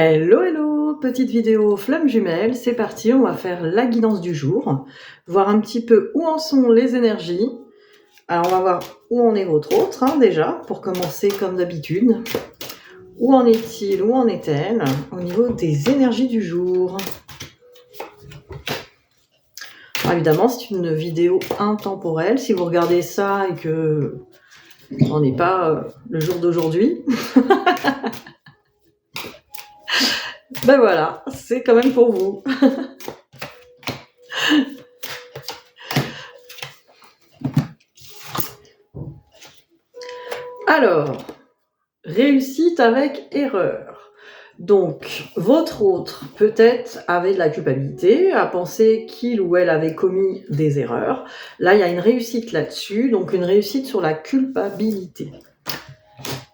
Hello, hello, petite vidéo flamme jumelle, c'est parti, on va faire la guidance du jour, voir un petit peu où en sont les énergies. Alors on va voir où en est votre autre, déjà, pour commencer comme d'habitude. Où en est-il, où en est-elle au niveau des énergies du jour? Alors, évidemment, c'est une vidéo intemporelle, si vous regardez ça et que on n'est pas le jour d'aujourd'hui. Ben voilà, c'est quand même pour vous. Alors, réussite avec erreur. Donc, votre autre, peut-être, avait de la culpabilité, a pensé qu'il ou elle avait commis des erreurs. Là, il y a une réussite là-dessus, donc une réussite sur la culpabilité.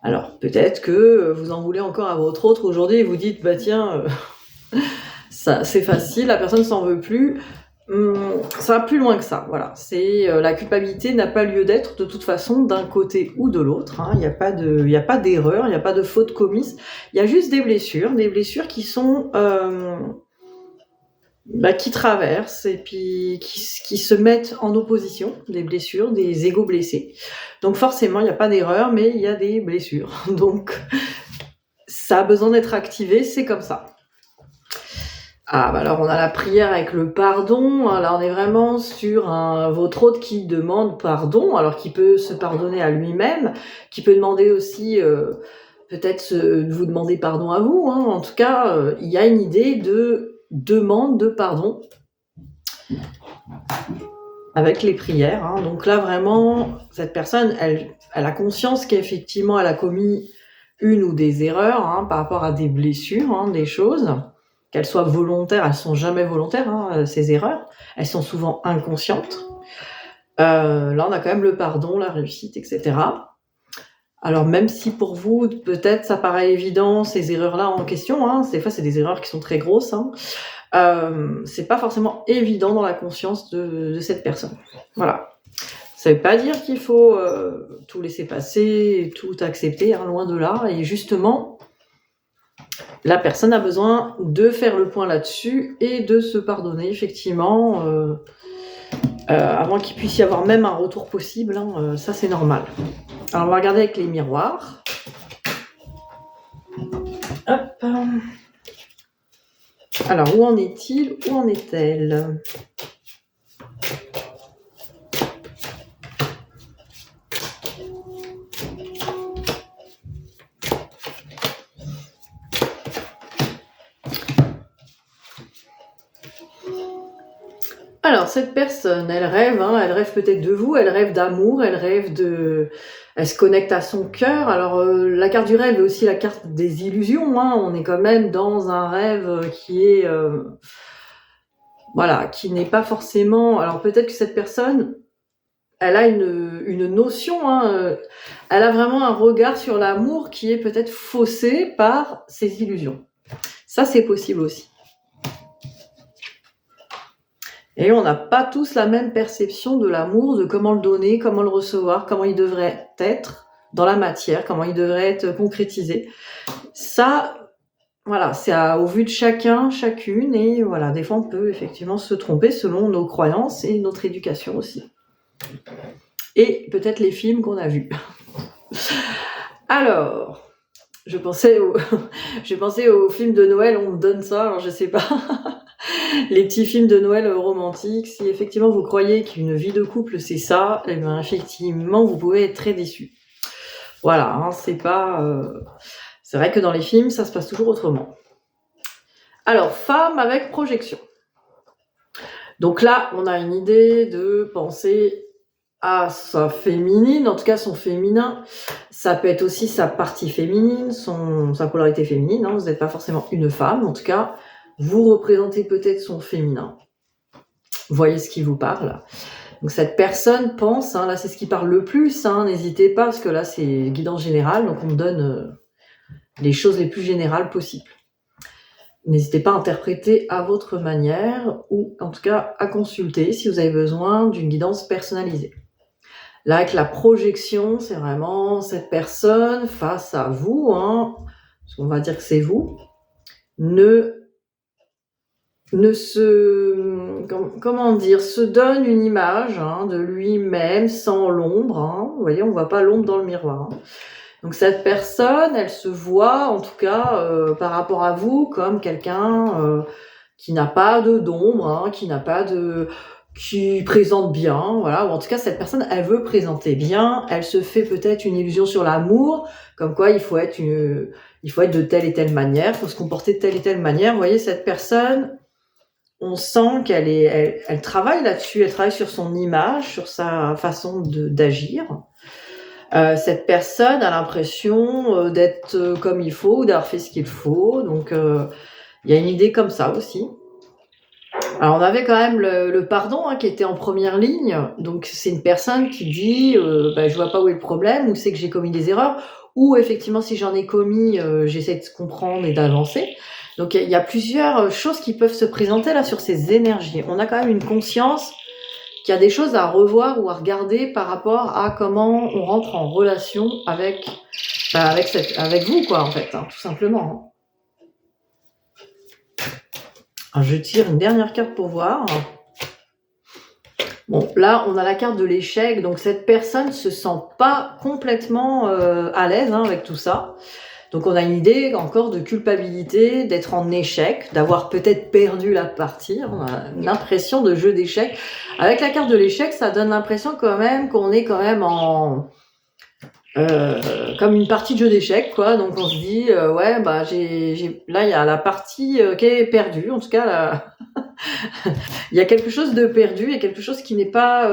Alors, peut-être que vous en voulez encore à votre autre aujourd'hui et vous dites, bah tiens, ça c'est facile, la personne s'en veut plus. Ça va plus loin que ça, voilà. La culpabilité n'a pas lieu d'être de toute façon d'un côté ou de l'autre. Il n'y a pas d'erreur, il n'y a pas de faute commise. Il y a juste des blessures qui sont qui traversent et puis qui se mettent en opposition, des blessures, des égos blessés. Donc forcément, il n'y a pas d'erreur, mais il y a des blessures. Donc ça a besoin d'être activé, c'est comme ça. Alors on a la prière avec le pardon. Là on est vraiment sur votre autre qui demande pardon, alors qu'il peut se pardonner à lui-même, qui peut demander aussi peut-être de vous demander pardon à vous. En tout cas, il y a une idée de demande de pardon avec les prières. Donc là vraiment, cette personne, elle a conscience qu'effectivement elle a commis une ou des erreurs par rapport à des blessures, des choses. Qu'elles soient volontaires, elles sont jamais volontaires, ces erreurs. Elles sont souvent inconscientes. Là, on a quand même le pardon, la réussite, etc. Alors, même si pour vous, peut-être, ça paraît évident, ces erreurs-là en question, des fois, c'est des erreurs qui sont très grosses, c'est pas forcément évident dans la conscience de cette personne. Voilà. Ça veut pas dire qu'il faut tout laisser passer, tout accepter, loin de là. Et justement, la personne a besoin de faire le point là-dessus et de se pardonner, effectivement, avant qu'il puisse y avoir même un retour possible. Ça, c'est normal. Alors, on va regarder avec les miroirs. Hop. Alors, où en est-il? Où en est-elle? Alors, cette personne, elle rêve peut-être de vous, elle rêve d'amour, elle se connecte à son cœur. Alors, la carte du rêve est aussi la carte des illusions. On est quand même dans un rêve qui est, qui n'est pas forcément. Alors, peut-être que cette personne, elle a une notion. Elle a vraiment un regard sur l'amour qui est peut-être faussé par ses illusions. Ça, c'est possible aussi. Et on n'a pas tous la même perception de l'amour, de comment le donner, comment le recevoir, comment il devrait être dans la matière, comment il devrait être concrétisé. Ça, c'est au vu de chacun, chacune, et des fois on peut effectivement se tromper selon nos croyances et notre éducation aussi. Et peut-être les films qu'on a vus. Alors, je pensais au film de Noël, on me donne ça, alors je sais pas... Les petits films de Noël romantiques, si effectivement vous croyez qu'une vie de couple c'est ça, eh bien effectivement vous pouvez être très déçu. Voilà, c'est pas... C'est vrai que dans les films, ça se passe toujours autrement. Alors, femme avec projection. Donc là, on a une idée de penser à sa féminine, en tout cas son féminin. Ça peut être aussi sa partie féminine, sa polarité féminine. Vous n'êtes pas forcément une femme, en tout cas... Vous représentez peut-être son féminin. Voyez ce qui vous parle. Donc cette personne pense, là c'est ce qui parle le plus, n'hésitez pas, parce que là c'est guidance générale, donc on me donne les choses les plus générales possibles. N'hésitez pas à interpréter à votre manière, ou en tout cas à consulter si vous avez besoin d'une guidance personnalisée. Là avec la projection, c'est vraiment cette personne face à vous, parce qu'on va dire que c'est vous. ne comment dire, se donne une image de lui-même sans l'ombre. Vous voyez, on voit pas l'ombre dans le miroir. Donc cette personne, elle se voit, en tout cas, par rapport à vous, comme quelqu'un qui n'a pas d'ombre, qui présente bien, voilà. Ou en tout cas, cette personne, elle veut présenter bien. Elle se fait peut-être une illusion sur l'amour, comme quoi il faut être de telle et telle manière, il faut se comporter de telle et telle manière. Vous voyez, cette personne, on sent elle travaille là-dessus, elle travaille sur son image, sur sa façon d'agir. Cette personne a l'impression d'être comme il faut, d'avoir fait ce qu'il faut. Donc, il y a une idée comme ça aussi. Alors, on avait quand même le pardon qui était en première ligne. Donc, c'est une personne qui dit je vois pas où est le problème, ou c'est que j'ai commis des erreurs, ou effectivement, si j'en ai commis, j'essaie de comprendre et d'avancer. Donc, il y a plusieurs choses qui peuvent se présenter là sur ces énergies. On a quand même une conscience qu'il y a des choses à revoir ou à regarder par rapport à comment on rentre en relation avec vous, quoi, en fait, tout simplement. Alors, je tire une dernière carte pour voir. Bon, là, on a la carte de l'échec. Donc, cette personne se sent pas complètement à l'aise avec tout ça. Donc, on a une idée encore de culpabilité, d'être en échec, d'avoir peut-être perdu la partie. On a une impression de jeu d'échecs. Avec la carte de l'échec, ça donne l'impression quand même qu'on est quand même comme une partie de jeu d'échecs, quoi. Donc, on se dit, là, il y a la partie qui est perdue. En tout cas, là, il y a quelque chose de perdu et quelque chose qui n'est pas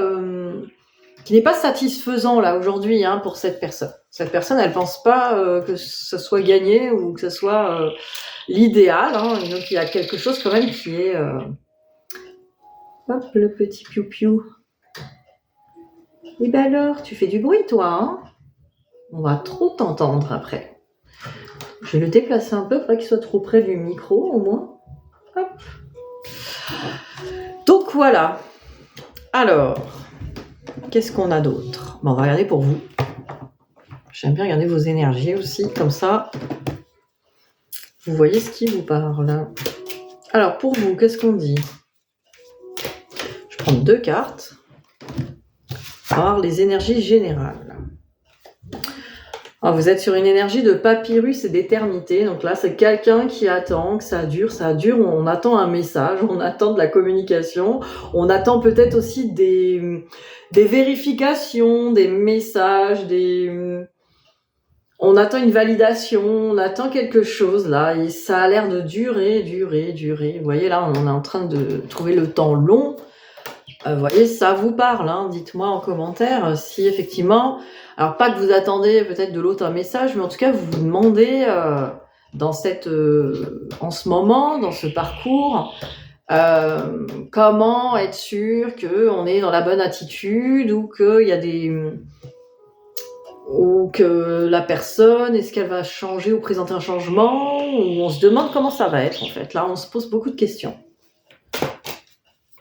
satisfaisant là aujourd'hui pour cette personne. Cette personne, elle pense pas que ce soit gagné ou que ce soit l'idéal. Donc il y a quelque chose quand même qui est... Hop, le petit piou-piou. Et ben alors, tu fais du bruit toi, On va trop t'entendre après. Je vais le déplacer un peu, faudrait qu'il soit trop près du micro au moins. Hop. Donc voilà. Alors, qu'est-ce qu'on a d'autre ? On va regarder pour vous. J'aime bien regarder vos énergies aussi, comme ça, vous voyez ce qui vous parle. Alors, pour vous, qu'est-ce qu'on dit ? Je prends 2 cartes. On va voir les énergies générales. Alors, vous êtes sur une énergie de papyrus et d'éternité. Donc là, c'est quelqu'un qui attend que ça dure. On attend un message, on attend de la communication. On attend peut-être aussi des vérifications, des messages, on attend une validation, on attend quelque chose là, et ça a l'air de durer. Vous voyez là, on est en train de trouver le temps long. Vous voyez, ça vous parle, dites-moi en commentaire si effectivement, alors pas que vous attendez peut-être de l'autre un message, mais en tout cas vous vous demandez en ce moment, dans ce parcours, comment être sûr qu'on est dans la bonne attitude ou qu'il y a ou que la personne, est-ce qu'elle va changer ou présenter un changement, ou on se demande comment ça va être en fait. Là, on se pose beaucoup de questions.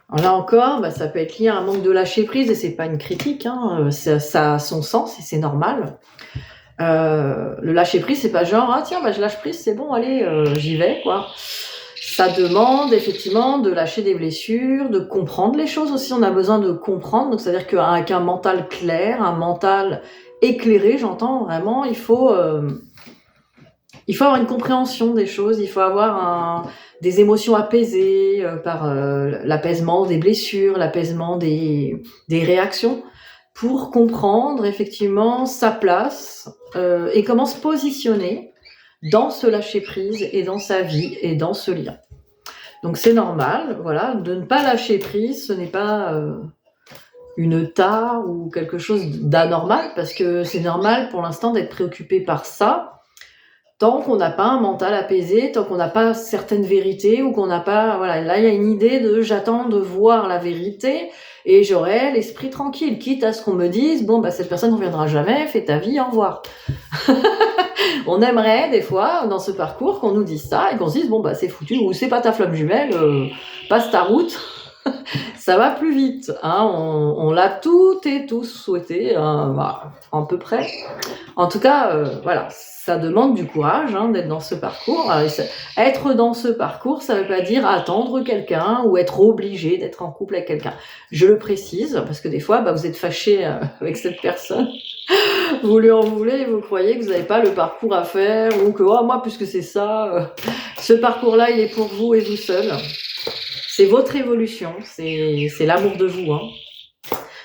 Alors là encore, ça peut être lié à un manque de lâcher prise, et c'est pas une critique, ça a son sens et c'est normal. Le lâcher prise, c'est pas genre je lâche prise, c'est bon, allez, j'y vais, quoi. Ça demande effectivement de lâcher des blessures, de comprendre les choses aussi. On a besoin de comprendre, donc c'est-à-dire qu'avec un mental clair, un mental éclairé, j'entends vraiment, il faut avoir une compréhension des choses, il faut avoir des émotions apaisées par l'apaisement des blessures, l'apaisement des réactions, pour comprendre effectivement sa place et comment se positionner dans ce lâcher-prise et dans sa vie et dans ce lien. Donc c'est normal, voilà, de ne pas lâcher prise, ce n'est pas une tare ou quelque chose d'anormal, parce que c'est normal pour l'instant d'être préoccupé par ça, tant qu'on n'a pas un mental apaisé, tant qu'on n'a pas certaines vérités, ou qu'on n'a pas... Voilà, là il y a une idée de j'attends de voir la vérité, et j'aurai l'esprit tranquille, quitte à ce qu'on me dise, cette personne ne reviendra jamais, fais ta vie, au revoir. On aimerait des fois, dans ce parcours, qu'on nous dise ça, et qu'on se dise, c'est foutu, ou c'est pas ta flamme jumelle, passe ta route, ça va plus vite, hein, on l'a toutes et tous souhaité, bah, à peu près. En tout cas, voilà, ça demande du courage, hein, d'être dans ce parcours. Être dans ce parcours, ça veut pas dire attendre quelqu'un ou être obligé d'être en couple avec quelqu'un. Je le précise, parce que des fois, bah, vous êtes fâché avec cette personne, vous lui en voulez, vous croyez que vous n'avez pas le parcours à faire, ou que, oh, moi, puisque c'est ça, ce parcours-là, il est pour vous et vous seul. C'est votre évolution, c'est l'amour de vous, hein.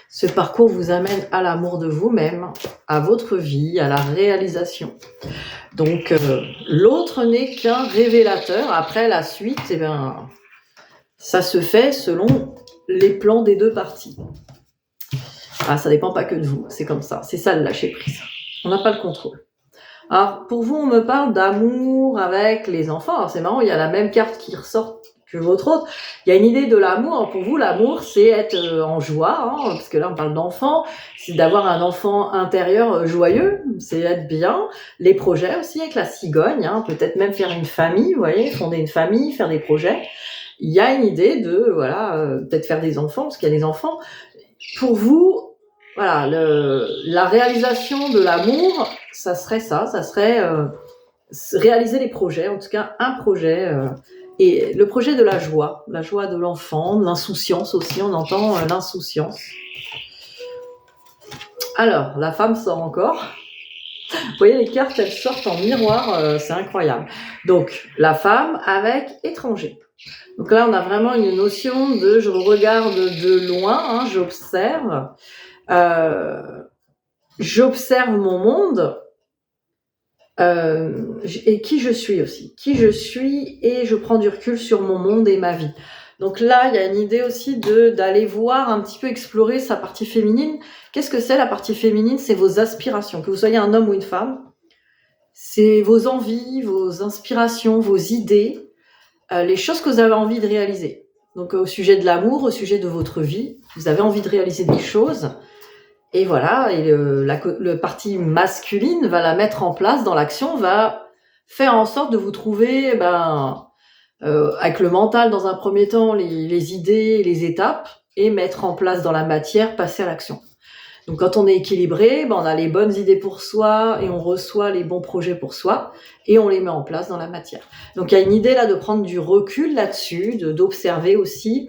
Ce parcours vous amène à l'amour de vous-même, à votre vie, à la réalisation. Donc, l'autre n'est qu'un révélateur. Après, la suite, eh bien, ça se fait selon les plans des deux parties. Ah, ça dépend pas que de vous, c'est comme ça. C'est ça le lâcher prise. On n'a pas le contrôle. Alors, pour vous, on me parle d'amour avec les enfants. Alors, c'est marrant, il y a la même carte qui ressort que votre autre. Il y a une idée de l'amour. Pour vous, l'amour, c'est être en joie, hein, parce que là, on parle d'enfant. C'est d'avoir un enfant intérieur joyeux, c'est être bien. Les projets aussi, avec la cigogne, hein, peut-être même faire une famille, vous voyez, fonder une famille, faire des projets. Il y a une idée de, voilà, peut-être faire des enfants, parce qu'il y a des enfants. Pour vous, voilà, la réalisation de l'amour, ça serait ça, réaliser les projets, en tout cas un projet, et le projet de la joie de l'enfant, de l'insouciance aussi, on entend l'insouciance. Alors, la femme sort encore. Vous voyez, les cartes, elles sortent en miroir, c'est incroyable. Donc, la femme avec étranger. Donc là, on a vraiment une notion de je regarde de loin, hein, j'observe mon monde et qui je suis aussi. Qui je suis et je prends du recul sur mon monde et ma vie. Donc là, il y a une idée aussi d'aller voir un petit peu explorer sa partie féminine. Qu'est-ce que c'est la partie féminine? C'est vos aspirations. Que vous soyez un homme ou une femme, c'est vos envies, vos inspirations, vos idées, les choses que vous avez envie de réaliser. Donc au sujet de l'amour, au sujet de votre vie, vous avez envie de réaliser des choses. Et voilà, et le partie masculine va la mettre en place dans l'action, va faire en sorte de vous trouver, avec le mental dans un premier temps, les idées, les étapes, et mettre en place dans la matière, passer à l'action. Donc quand on est équilibré, on a les bonnes idées pour soi et on reçoit les bons projets pour soi et on les met en place dans la matière. Donc il y a une idée là de prendre du recul là-dessus, d'observer aussi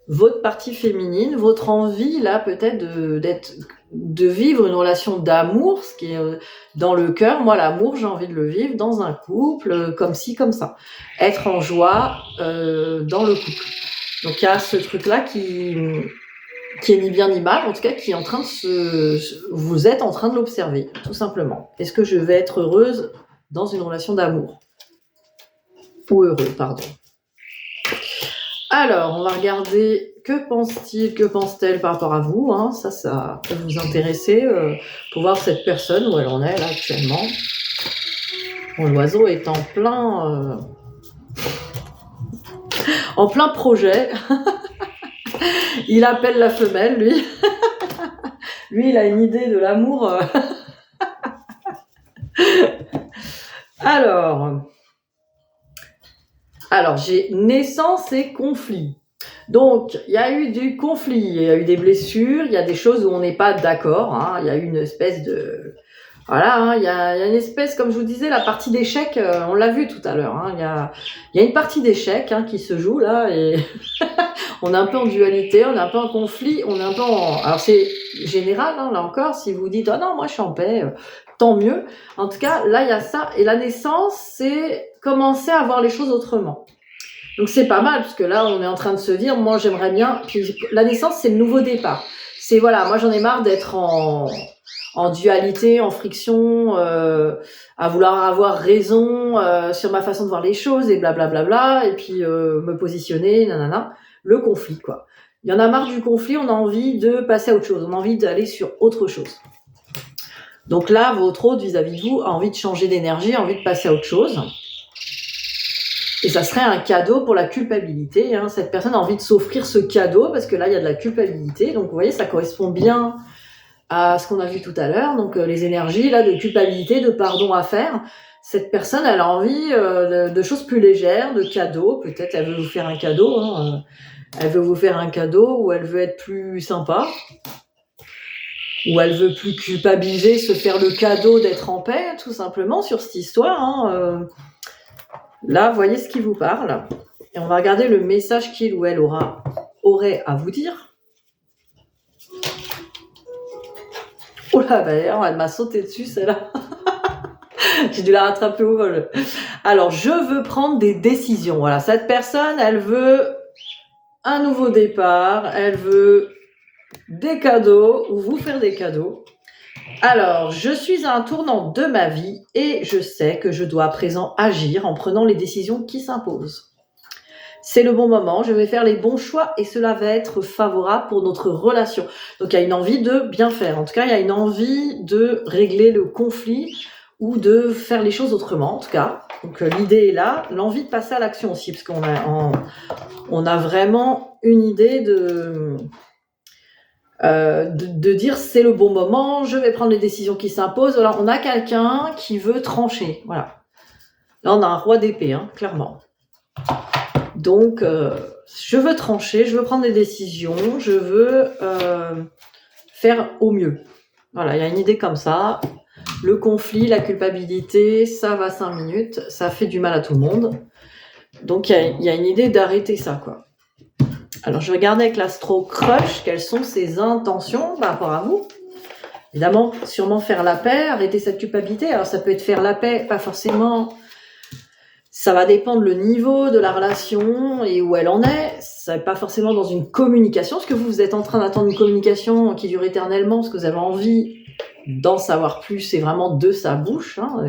votre partie féminine, votre envie là peut-être de vivre une relation d'amour, ce qui est dans le cœur. Moi, l'amour, j'ai envie de le vivre dans un couple, comme ci, comme ça. Être en joie dans le couple. Donc il y a ce truc-là qui est ni bien ni mal, en tout cas qui est en train de vous êtes en train de l'observer, tout simplement. Est-ce que je vais être heureuse dans une relation d'amour? Ou heureux, pardon. Alors, on va regarder que pense-t-il, que pense-t-elle par rapport à vous, hein. Ça peut vous intéresser pour voir cette personne où elle en est là actuellement. Bon, l'oiseau est en plein projet. Il appelle la femelle, lui. Lui, il a une idée de l'amour. Alors, j'ai naissance et conflit. Donc, il y a eu du conflit, il y a eu des blessures, il y a des choses où on n'est pas d'accord, hein. Il y a eu une espèce de... Voilà, hein, il y a une espèce, comme je vous disais, la partie d'échec, on l'a vu tout à l'heure, hein, il y a une partie d'échec qui se joue là, et on est un peu en dualité, on est un peu en conflit, on est un peu en... Alors c'est général, hein, là encore, si vous dites « Ah non, moi je suis en paix », tant mieux. En tout cas, là il y a ça, et la naissance, c'est commencer à voir les choses autrement. Donc c'est pas mal, parce que là on est en train de se dire « Moi j'aimerais bien... » Puis la naissance, c'est le nouveau départ. C'est voilà, moi j'en ai marre d'être en dualité, en friction, à vouloir avoir raison sur ma façon de voir les choses et blablabla, et puis me positionner, nanana, le conflit quoi. Il y en a marre du conflit, on a envie de passer à autre chose, on a envie d'aller sur autre chose. Donc là, votre hôte vis-à-vis de vous a envie de changer d'énergie, a envie de passer à autre chose. Et ça serait un cadeau pour la culpabilité, hein. Cette personne a envie de s'offrir ce cadeau parce que là, il y a de la culpabilité. Donc vous voyez, ça correspond bien à ce qu'on a vu tout à l'heure, donc les énergies là de culpabilité, de pardon à faire. Cette personne, elle a envie de choses plus légères, de cadeaux. Peut-être elle veut vous faire un cadeau, hein, Elle veut vous faire un cadeau, ou elle veut être plus sympa, ou elle veut plus culpabiliser, se faire le cadeau d'être en paix, tout simplement, sur cette histoire. Hein. Là, voyez ce qui vous parle. Et on va regarder le message qu'il ou elle aurait à vous dire. Oh là, d'ailleurs, elle m'a sauté dessus, celle-là. J'ai dû la rattraper au vol. Alors, je veux prendre des décisions. Voilà, cette personne, elle veut un nouveau départ, elle veut des cadeaux, ou vous faire des cadeaux. Alors, je suis à un tournant de ma vie et je sais que je dois à présent agir en prenant les décisions qui s'imposent. C'est le bon moment, je vais faire les bons choix et cela va être favorable pour notre relation. Donc, il y a une envie de bien faire. En tout cas, il y a une envie de régler le conflit ou de faire les choses autrement, en tout cas. Donc, l'idée est là. L'envie de passer à l'action aussi, parce qu'on a vraiment une idée de dire c'est le bon moment, je vais prendre les décisions qui s'imposent. Alors, on a quelqu'un qui veut trancher. Voilà. Là, on a un roi d'épée, hein, clairement. Donc, je veux trancher, je veux prendre des décisions, je veux faire au mieux. Voilà, il y a une idée comme ça. Le conflit, la culpabilité, ça va 5 minutes, ça fait du mal à tout le monde. Donc, il y a une idée d'arrêter ça, quoi. Alors, je vais regarder avec l'Astro Crush quelles sont ses intentions par rapport à vous. Évidemment, sûrement faire la paix, arrêter cette culpabilité. Alors, ça peut être faire la paix, pas forcément... Ça va dépendre le niveau de la relation et où elle en est. Ça n'est pas forcément dans une communication, parce que vous êtes en train d'attendre une communication qui dure éternellement, parce que vous avez envie d'en savoir plus et vraiment de sa bouche. Hein,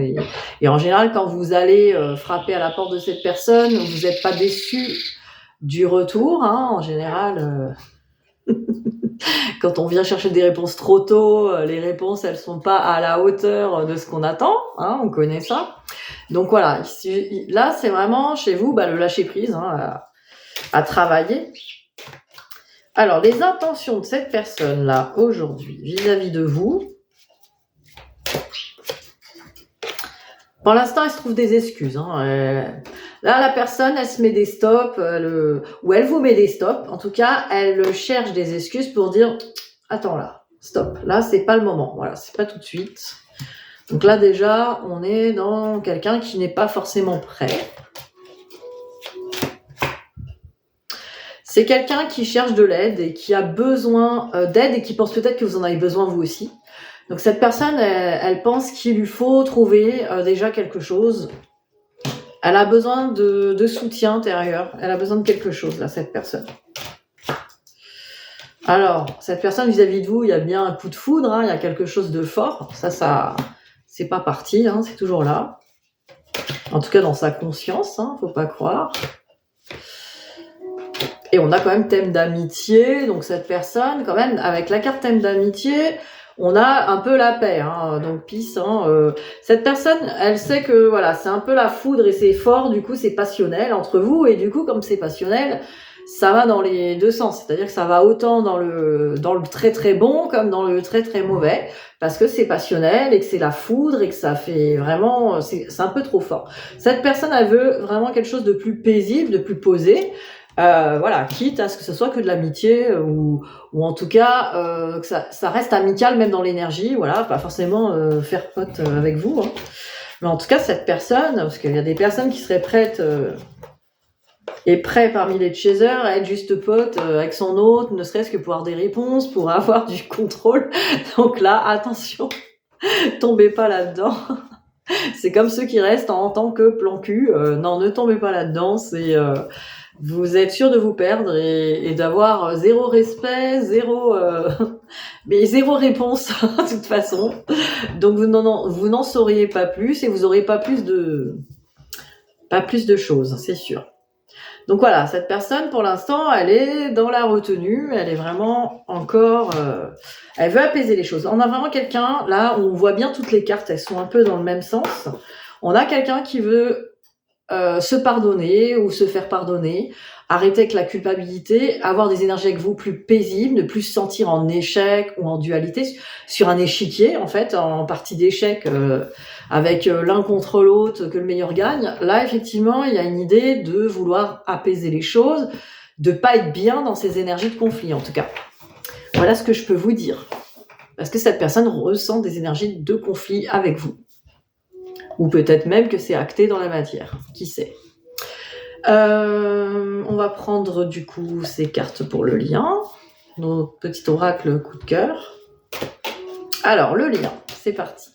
et en général, quand vous allez frapper à la porte de cette personne, vous n'êtes pas déçu du retour. Hein, en général, quand on vient chercher des réponses trop tôt, les réponses, elles sont pas à la hauteur de ce qu'on attend. Hein, on connaît ça. Donc voilà, là c'est vraiment chez vous le lâcher prise, hein, à travailler. Alors les intentions de cette personne-là aujourd'hui vis-à-vis de vous, pour l'instant elle se trouve des excuses. Hein, là la personne elle se met des stops, ou elle vous met des stops. En tout cas elle cherche des excuses pour dire attends là, stop, là c'est pas le moment, voilà, c'est pas tout de suite. Donc là, déjà, on est dans quelqu'un qui n'est pas forcément prêt. C'est quelqu'un qui cherche de l'aide et qui a besoin d'aide et qui pense peut-être que vous en avez besoin vous aussi. Donc cette personne, elle pense qu'il lui faut trouver déjà quelque chose. Elle a besoin de soutien intérieur. Elle a besoin de quelque chose, là, cette personne. Alors, cette personne vis-à-vis de vous, il y a bien un coup de foudre, hein, il y a quelque chose de fort. Ça... C'est pas parti, hein, c'est toujours là. En tout cas, dans sa conscience, hein, faut pas croire. Et on a quand même thème d'amitié, donc cette personne, quand même, avec la carte thème d'amitié, on a un peu la paix, hein, donc peace. Hein, cette personne, elle sait que voilà, c'est un peu la foudre et c'est fort, du coup, c'est passionnel entre vous, et du coup, comme c'est passionnel, ça va dans les deux sens, c'est-à-dire que ça va autant dans le très très bon comme dans le très très mauvais, parce que c'est passionnel et que c'est la foudre et que ça fait vraiment, c'est un peu trop fort. Cette personne, elle veut vraiment quelque chose de plus paisible, de plus posé, voilà, quitte à ce que ce soit que de l'amitié ou en tout cas que ça reste amical même dans l'énergie, voilà, pas forcément faire pote avec vous. Hein. Mais en tout cas, cette personne, parce qu'il y a des personnes qui seraient prêtes... est prêt parmi les chasers à être juste pote avec son hôte, ne serait-ce que pour avoir des réponses, pour avoir du contrôle. Donc là, attention, tombez pas là-dedans. C'est comme ceux qui restent en tant que plan cul. Non, ne tombez pas là-dedans. C'est vous êtes sûr de vous perdre et d'avoir zéro respect, mais zéro réponse de toute façon. Donc vous n'en sauriez pas plus et vous aurez pas plus de choses, c'est sûr. Donc voilà, cette personne, pour l'instant, elle est dans la retenue, elle est vraiment encore... elle veut apaiser les choses. On a vraiment quelqu'un, là, où on voit bien toutes les cartes, elles sont un peu dans le même sens. On a quelqu'un qui veut se pardonner ou se faire pardonner, arrêter avec la culpabilité, avoir des énergies avec vous plus paisibles, ne plus se sentir en échec ou en dualité, sur un échiquier, en fait, en partie d'échec... avec l'un contre l'autre, que le meilleur gagne. Là, effectivement, il y a une idée de vouloir apaiser les choses, de pas être bien dans ces énergies de conflit, en tout cas. Voilà ce que je peux vous dire. Parce que cette personne ressent des énergies de conflit avec vous. Ou peut-être même que c'est acté dans la matière. Qui sait. On va prendre du coup ces cartes pour le lien. Notre petit oracle coup de cœur. Alors, le lien, c'est parti.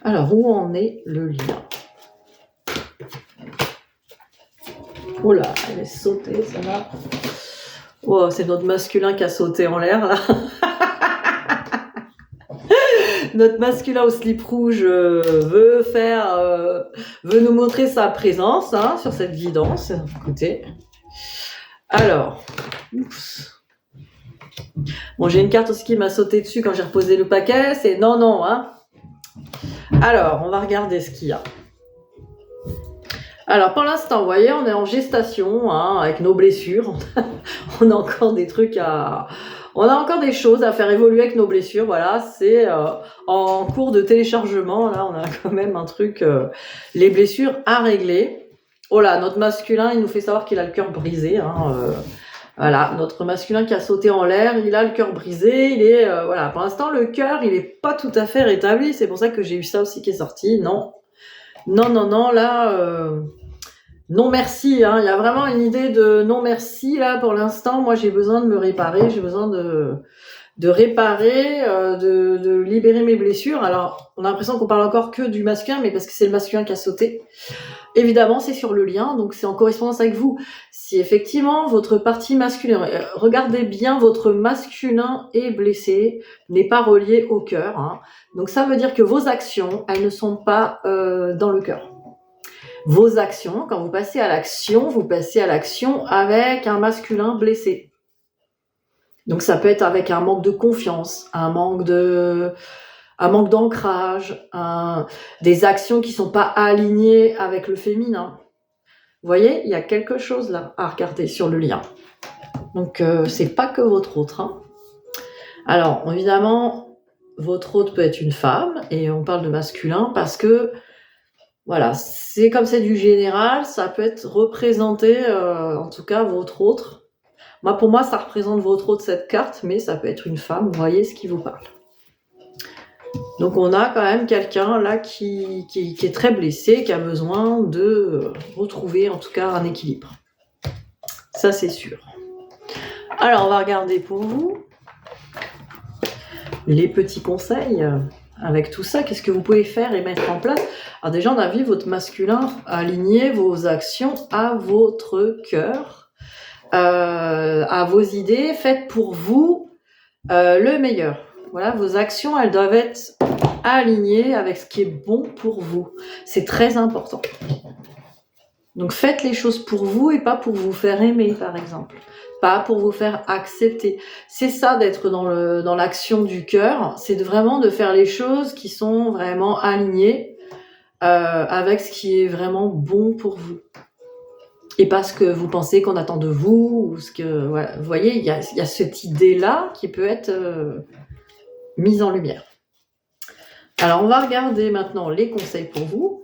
Alors, où en est le lien? Oh là, elle est sautée, ça va. Oh, c'est notre masculin qui a sauté en l'air, là. Notre masculin au slip rouge veut nous montrer sa présence hein, sur cette guidance. Écoutez. Alors, oups. Bon, j'ai une carte aussi qui m'a sauté dessus quand j'ai reposé le paquet. C'est non, hein. Alors, on va regarder ce qu'il y a. Alors, pour l'instant, vous voyez, on est en gestation, hein, avec nos blessures. On a encore des trucs à... On a encore des choses à faire évoluer avec nos blessures, voilà, c'est en cours de téléchargement, là, on a quand même un truc, les blessures à régler. Oh là, notre masculin, il nous fait savoir qu'il a le cœur brisé, hein, voilà, notre masculin qui a sauté en l'air, il a le cœur brisé, il est, voilà, pour l'instant, le cœur, il est pas tout à fait rétabli, c'est pour ça que j'ai eu ça aussi qui est sorti, non, là... Non merci, hein. Il y a vraiment une idée de non merci là pour l'instant. Moi j'ai besoin de me réparer, j'ai besoin de réparer, de libérer mes blessures. Alors on a l'impression qu'on parle encore que du masculin, mais parce que c'est le masculin qui a sauté. Évidemment c'est sur le lien, donc c'est en correspondance avec vous. Si effectivement votre partie masculine, regardez bien, votre masculin est blessé, n'est pas relié au cœur. Hein. Donc ça veut dire que vos actions, elles ne sont pas dans le cœur. Vos actions, quand vous passez à l'action avec un masculin blessé. Donc ça peut être avec un manque de confiance, un manque d'ancrage, des actions qui sont pas alignées avec le féminin. Vous voyez, il y a quelque chose là à regarder sur le lien. Donc c'est pas que votre autre. Hein. Alors évidemment, votre autre peut être une femme, et on parle de masculin parce que voilà, c'est comme c'est du général, ça peut être représenté, en tout cas, votre autre. Pour moi, ça représente votre autre, cette carte, mais ça peut être une femme, vous voyez ce qui vous parle. Donc, on a quand même quelqu'un là qui est très blessé, qui a besoin de retrouver, en tout cas, un équilibre. Ça, c'est sûr. Alors, on va regarder pour vous les petits conseils. Avec tout ça, qu'est-ce que vous pouvez faire et mettre en place? Alors déjà, on a vu votre masculin aligner vos actions à votre cœur, à vos idées, faites pour vous le meilleur. Voilà, vos actions, elles doivent être alignées avec ce qui est bon pour vous. C'est très important. Donc faites les choses pour vous et pas pour vous faire aimer, par exemple. Pas pour vous faire accepter. C'est ça d'être dans l'action du cœur, c'est vraiment de faire les choses qui sont vraiment alignées avec ce qui est vraiment bon pour vous. Et pas ce que vous pensez qu'on attend de vous, ou ce que voilà. Vous voyez, il y a cette idée-là qui peut être mise en lumière. Alors on va regarder maintenant les conseils pour vous.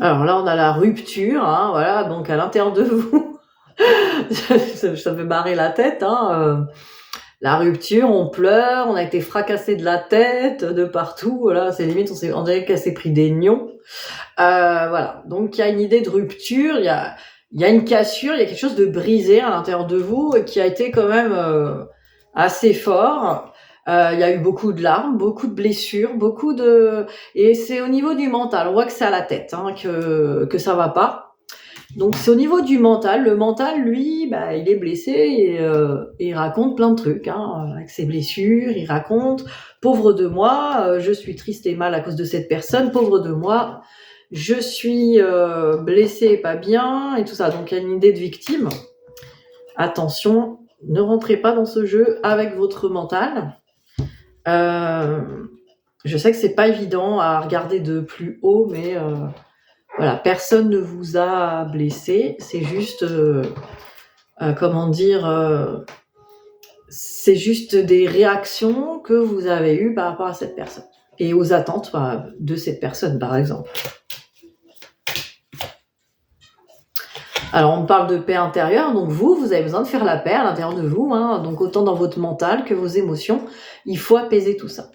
Alors là, on a la rupture, hein, voilà, donc à l'intérieur de vous, ça fait barrer la tête, hein, la rupture, on pleure, on a été fracassé de la tête, de partout, voilà, c'est limite, on dirait qu'elle s'est pris des nions, voilà, donc il y a une idée de rupture, il y a une cassure, il y a quelque chose de brisé à l'intérieur de vous, et qui a été quand même assez fort. Il y a eu beaucoup de larmes, beaucoup de blessures, et c'est au niveau du mental. On voit que c'est à la tête hein, que ça va pas. Donc c'est au niveau du mental. Le mental, lui, il est blessé et il raconte plein de trucs hein, avec ses blessures. Il raconte pauvre de moi, je suis triste et mal à cause de cette personne. Pauvre de moi, je suis blessé et pas bien et tout ça. Donc il y a une idée de victime. Attention, ne rentrez pas dans ce jeu avec votre mental. Je sais que c'est pas évident à regarder de plus haut, mais voilà, personne ne vous a blessé. C'est juste, c'est juste des réactions que vous avez eues par rapport à cette personne. et aux attentes de cette personne, par exemple. Alors, on parle de paix intérieure, donc vous avez besoin de faire la paix à l'intérieur de vous, hein, donc autant dans votre mental que vos émotions, il faut apaiser tout ça.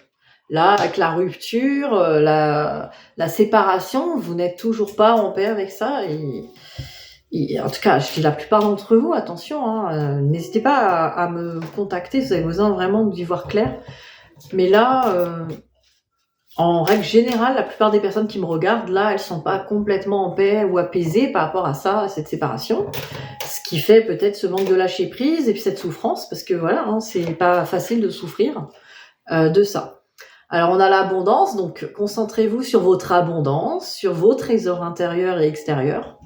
Là, avec la rupture, la séparation, vous n'êtes toujours pas en paix avec ça, et en tout cas, je dis la plupart d'entre vous, attention, hein, n'hésitez pas à me contacter si vous avez besoin vraiment d'y voir clair, mais là... en règle générale, la plupart des personnes qui me regardent, là, elles sont pas complètement en paix ou apaisées par rapport à ça, à cette séparation. Ce qui fait peut-être ce manque de lâcher prise et puis cette souffrance, parce que voilà, hein, c'est pas facile de souffrir de ça. Alors on a l'abondance, donc concentrez-vous sur votre abondance, sur vos trésors intérieurs et extérieurs.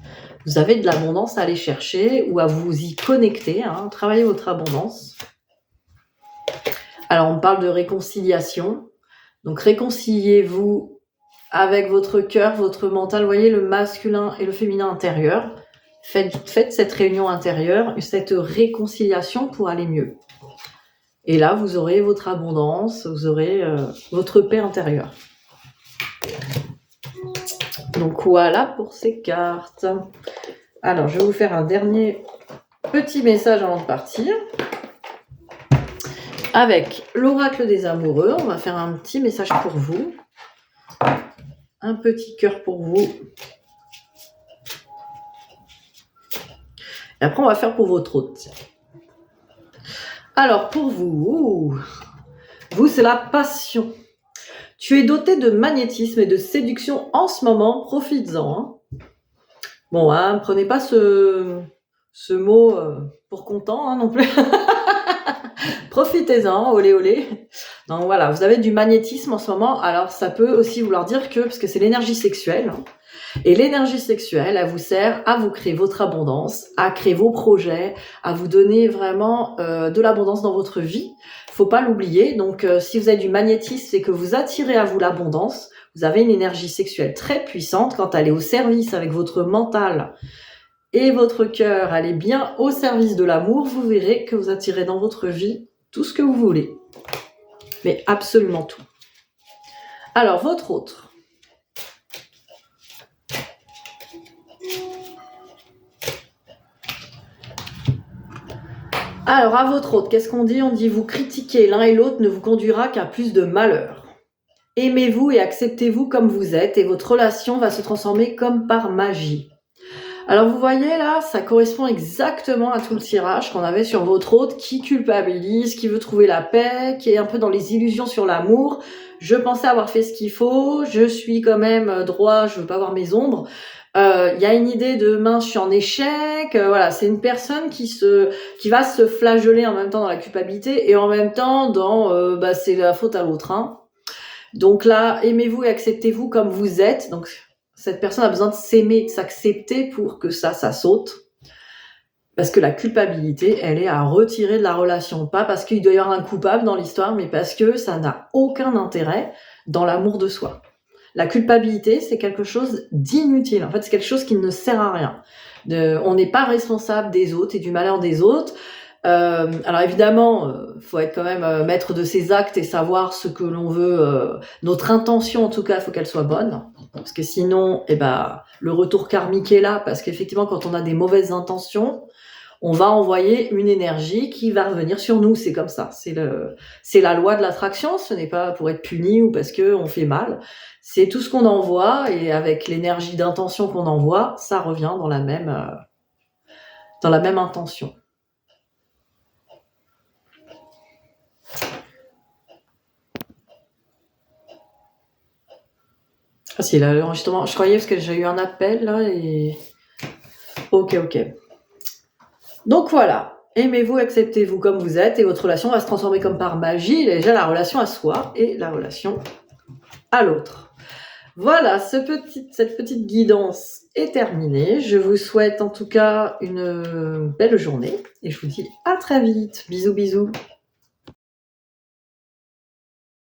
Vous avez de l'abondance à aller chercher ou à vous y connecter, hein, travaillez votre abondance. Alors on parle de réconciliation. Donc réconciliez-vous avec votre cœur, votre mental. Vous voyez le masculin et le féminin intérieur. Faites cette réunion intérieure, cette réconciliation pour aller mieux. Et là, vous aurez votre abondance, vous aurez votre paix intérieure. Donc voilà pour ces cartes. Alors, je vais vous faire un dernier petit message avant de partir. Avec l'oracle des amoureux, on va faire un petit message pour vous. Un petit cœur pour vous. Et après, on va faire pour votre hôte. Alors, pour vous, c'est la passion. Tu es doté de magnétisme et de séduction en ce moment, profites-en. Hein. Bon, hein, prenez pas ce mot pour content non plus. Profitez-en, olé olé. Donc voilà, vous avez du magnétisme en ce moment. Alors ça peut aussi vouloir dire que, parce que c'est l'énergie sexuelle, hein, et l'énergie sexuelle, elle vous sert à vous créer votre abondance, à créer vos projets, à vous donner vraiment de l'abondance dans votre vie. Faut pas l'oublier. Donc si vous avez du magnétisme, c'est que vous attirez à vous l'abondance. Vous avez une énergie sexuelle très puissante quand elle est au service avec votre mental et votre cœur, elle est bien au service de l'amour. Vous verrez que vous attirez dans votre vie tout ce que vous voulez. Mais absolument tout. Alors, votre autre. Alors, à votre autre, qu'est-ce qu'on dit? On dit vous critiquer l'un et l'autre ne vous conduira qu'à plus de malheur. Aimez-vous et acceptez-vous comme vous êtes et votre relation va se transformer comme par magie. Alors vous voyez là, ça correspond exactement à tout le tirage qu'on avait sur votre hôte qui culpabilise, qui veut trouver la paix, qui est un peu dans les illusions sur l'amour. Je pensais avoir fait ce qu'il faut, je suis quand même droit, je veux pas voir mes ombres. Y a une idée de mince, je suis en échec. Voilà, c'est une personne qui va se flageller en même temps dans la culpabilité et en même temps dans c'est la faute à l'autre. Hein. Donc là, aimez-vous et acceptez-vous comme vous êtes. Donc cette personne a besoin de s'aimer, de s'accepter pour que ça saute. Parce que la culpabilité, elle est à retirer de la relation. Pas parce qu'il doit y avoir un coupable dans l'histoire, mais parce que ça n'a aucun intérêt dans l'amour de soi. La culpabilité, c'est quelque chose d'inutile. En fait, c'est quelque chose qui ne sert à rien. On n'est pas responsable des autres et du malheur des autres. Alors évidemment, faut être quand même maître de ses actes et savoir ce que l'on veut. Notre intention, en tout cas, il faut qu'elle soit bonne. Parce que sinon, le retour karmique est là. Parce qu'effectivement, quand on a des mauvaises intentions, on va envoyer une énergie qui va revenir sur nous. C'est comme ça. C'est la loi de l'attraction. Ce n'est pas pour être puni ou parce que on fait mal. C'est tout ce qu'on envoie et avec l'énergie d'intention qu'on envoie, ça revient dans la même intention. Ah si, là, l'enregistrement, je croyais parce que j'ai eu un appel là et... Ok. Donc voilà, aimez-vous, acceptez-vous comme vous êtes et votre relation va se transformer comme par magie. Déjà la relation à soi et la relation à l'autre. Voilà, cette petite guidance est terminée. Je vous souhaite en tout cas une belle journée et je vous dis à très vite. Bisous.